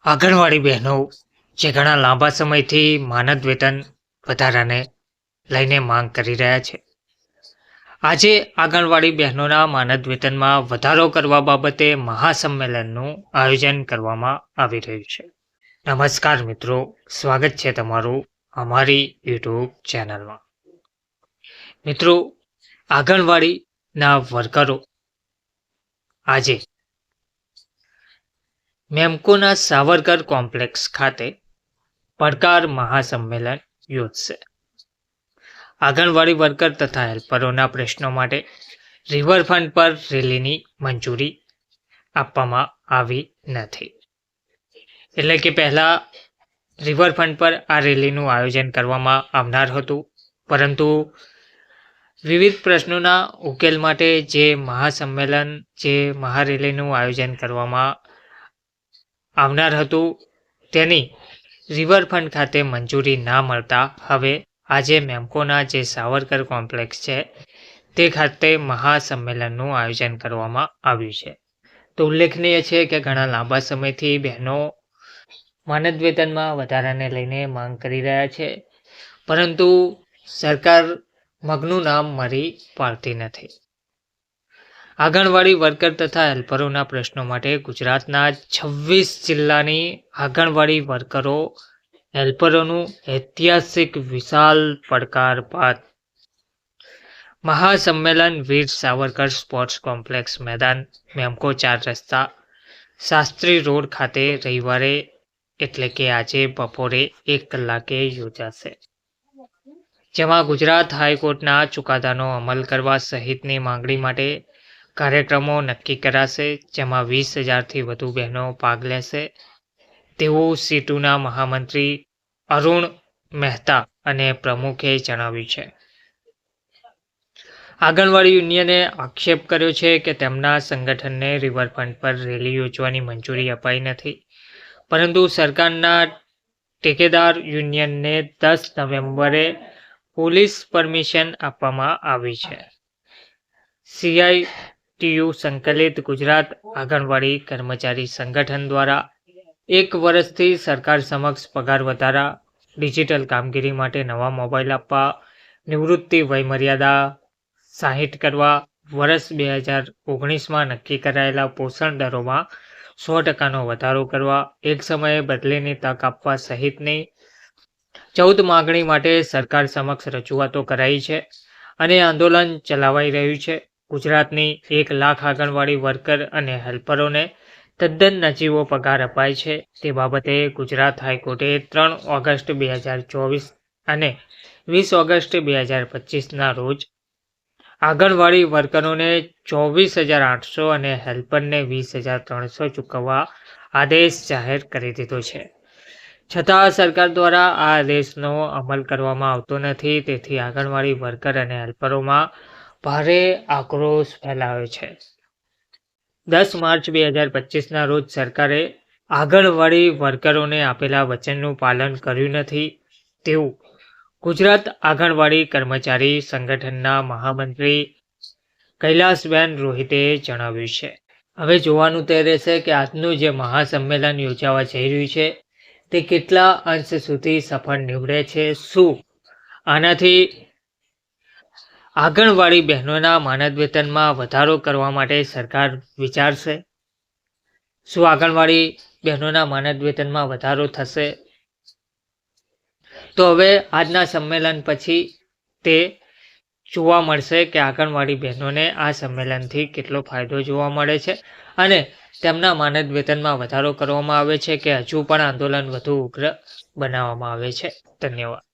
આંગણવાડી બહેનો જે ઘણા લાંબા સમયથી માનદ વેતન વધારાને લઈને માંગ કરી રહ્યા છે. આજે આંગણવાડી બહેનોના માનદ વેતનમાં વધારો કરવા બાબતે મહાસંમેલનનું આયોજન કરવામાં આવી રહ્યું છે. નમસ્કાર મિત્રો, સ્વાગત છે તમારું અમારી યુટ્યુબ ચેનલમાં. મિત્રો, આંગણવાડીના વર્કરો આજે મેમકોના સાવરકર કોમ્પ્લેક્સ ખાતે પડકાર મહાસંમેલન યોજશે. આંગણવાડી વર્કર તથા હેલ્પરોના પ્રશ્નો માટે રિવરફ્રન્ટ પર રેલીની મંજૂરી આપવામાં આવી નથી. એટલે કે પહેલા રિવરફ્રન્ટ પર આ રેલીનું આયોજન કરવામાં આવનાર હતું, પરંતુ વિવિધ પ્રશ્નોના ઉકેલ માટે જે મહાસંમેલન જે મહારેલીનું આયોજન કરવામાં આવનાર હતું તેની રિવરફ્રન્ટ ખાતે મંજૂરી ના મળતા હવે આજે મેમકોના જે સાવરકર કોમ્પ્લેક્સ છે તે ખાતે મહાસંમેલનનું આયોજન કરવામાં આવ્યું છે. તો ઉલ્લેખનીય છે કે ઘણા લાંબા સમયથી બહેનો માનદ વેતનમાં વધારાને લઈને માંગ કરી રહ્યા છે, પરંતુ સરકાર મગનું નામ મરી પાડતી નથી. આંગણવાડી વર્કર તથા હેલ્પરોના પ્રશ્નો માટે ગુજરાતના 26 જિલ્લાની આંગણવાડી વર્કરો હેલ્પરોનું ઐતિહાસિક વિશાળ પડકાર બાદ મહાસંમેલન વીર સાવરકર સ્પોર્ટ્સ કોમ્પ્લેક્સ મેદાન મેમકો 4 રસ્તા શાસ્ત્રી રોડ ખાતે રવિવારે એટલે કે આજે બપોરે 1 કલાકે યોજાશે, જેમાં ગુજરાત હાઈકોર્ટના ચુકાદાનો અમલ કરવા સહિતની માંગણી માટે કાર્યક્રમો નક્કી કરાશે, જેમાં 20,000થી વધુ બહેનો ભાગ લેશે તેવું સીટુના મહામંત્રી અરુણ મહેતા અને પ્રમુખે જણાવ્યું છે. આંગણવાડી યુનિયને આક્ષેપ કર્યો છે કે તેમના સંગઠનને રિવરફ્રન્ટ પર રેલી યોજવાની મંજૂરી અપાઈ નથી, પરંતુ સરકારના ટેકેદાર યુનિયનને 10 નવેમ્બરે પોલીસ પરમિશન આપવામાં આવી છે. CITU સંકલિત ગુજરાત આંગણવાડી કર્મચારી સંગઠન દ્વારા 1 વર્ષથી સરકાર સમક્ષ પગાર વધારા, ડિજિટલ કામગીરી માટે નવા મોબાઈલ આપવા, નિવૃત્તિ વયમર્યાદા 60 કરવા, વર્ષ 2019માં નક્કી કરાયેલા પોષણ દરોમાં 100% વધારો કરવા, એક સમયે બદલીની તક આપવા સહિતની 14 માંગણી માટે સરકાર સમક્ષ રજૂઆતો કરાઈ છે અને આંદોલન ચલાવાઈ રહ્યું છે. ગુજરાતની 1 લાખ આંગણવાડી વર્કર અને હેલ્પરોને તદ્દન નજીવો પગાર અપાય છે. તે બાબતે ગુજરાત હાઈકોર્ટે 3 ઓગસ્ટ 2024 અને 20 ઓગસ્ટ 2025ના રોજ આંગણવાડી વર્કરોને 24,800 અને હેલ્પરને 20,300 ચૂકવવા આદેશ જાહેર કરી દીધો છે. છતાં સરકાર દ્વારા આ આદેશનો અમલ કરવામાં આવતો નથી, તેથી આંગણવાડી વર્કર અને હેલ્પરોમાં ભારે આક્રોશ ફેલાયો છે. 10 માર્ચ 2025ના રોજ સરકારે આંગણવાડી વર્કરોને આપેલા વચનનું પાલન કર્યું નથી તેવું ગુજરાત આંગણવાડી કર્મચારી સંગઠનના મહામંત્રી કૈલાસબેન રોહિતે જણાવ્યું છે. હવે જોવાનું તે રહેશે કે આજનું જે મહાસંમેલન યોજાવા જઈ રહ્યું છે તે કેટલા અંશ સુધી સફળ નીવડે છે. શું આનાથી આંગણવાડી બહેનોના માનદ વેતનમાં વધારો કરવા માટે સરકાર વિચારશે? શું આંગણવાડી બહેનોના માનદ વેતનમાં વધારો થશે? તો હવે આજના સંમેલન પછી તે જોવા મળશે કે આંગણવાડી બહેનોને આ સંમેલનથી કેટલો ફાયદો જોવા મળે છે અને તેમના માનદ વેતનમાં વધારો કરવામાં આવે છે કે હજુ પણ આંદોલન વધુ ઉગ્ર બનાવવામાં આવે છે. ધન્યવાદ.